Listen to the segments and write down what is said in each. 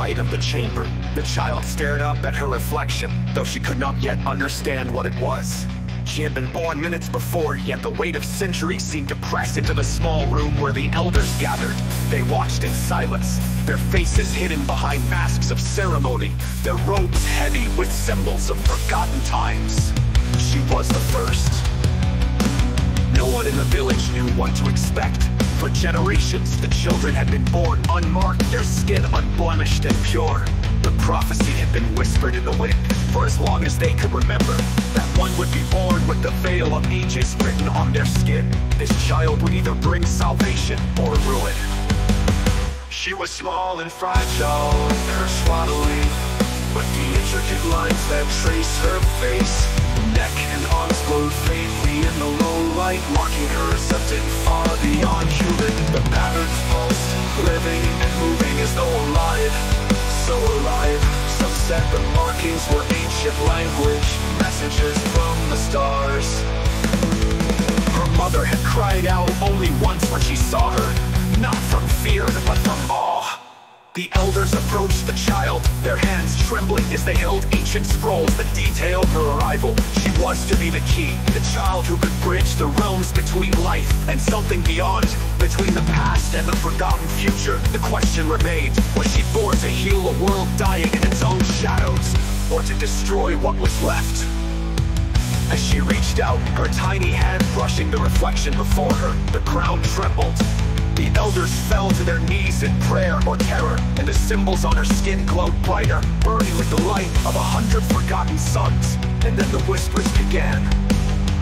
light of the chamber, the child stared up at her reflection, though she could not yet understand what it was. She had been born minutes before, yet the weight of centuries seemed to press into the small room where the elders gathered. They watched in silence, their faces hidden behind masks of ceremony, their robes heavy with symbols of forgotten times. She was the first. No one in the village knew what to expect. For generations, the children had been born unmarked, their skin unblemished and pure. The prophecy had been whispered in the wind, for as long as they could remember, that one would be born with the veil of ages written on their skin. This child would either bring salvation or ruin. She was small and fragile in her swaddling, but the intricate lines that trace her face, neck and arms glowed faintly in the low light, marking her something far beyond human. The patterns pulsed, living and moving as though alive. So alive, some said the markings were ancient language, messages from the stars. Her mother had cried out only once when she saw her, not from fear but from awe. The elders approached the child, their hands trembling as they held ancient scrolls that detailed her arrival. She was to be the key, the child who could bridge the realms between life and something beyond, between the past and the forgotten future. The question remained, was she born to heal a world dying in its own shadows, or to destroy what was left? As she reached out, her tiny hand brushing the reflection before her, the ground trembled. The elders fell to their knees in prayer or terror, and the symbols on her skin glowed brighter, burning with the light of 100 forgotten suns. And then the whispers began.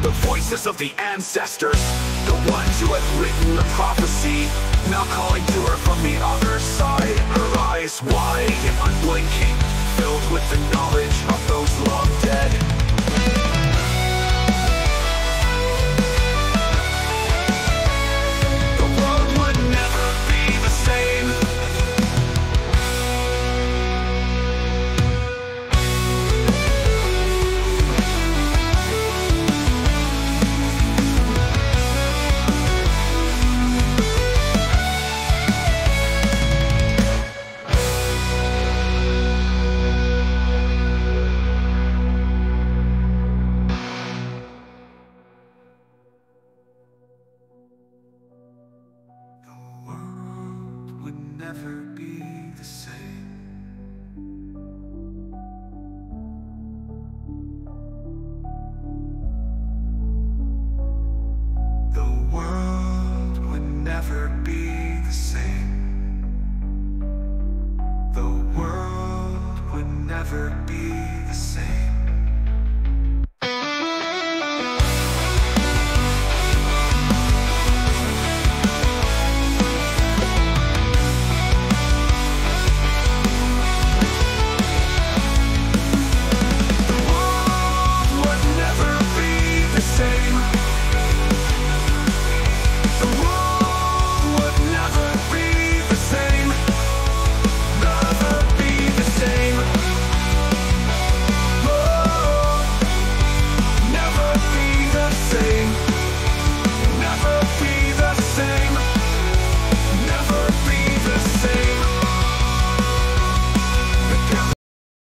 The voices of the ancestors, the ones who had written the prophecy, now calling to her from the other side. Her eyes wide and unblinking, filled with the knowledge of those long dead. Never be the same. The world would never be the same. The world would never be the same.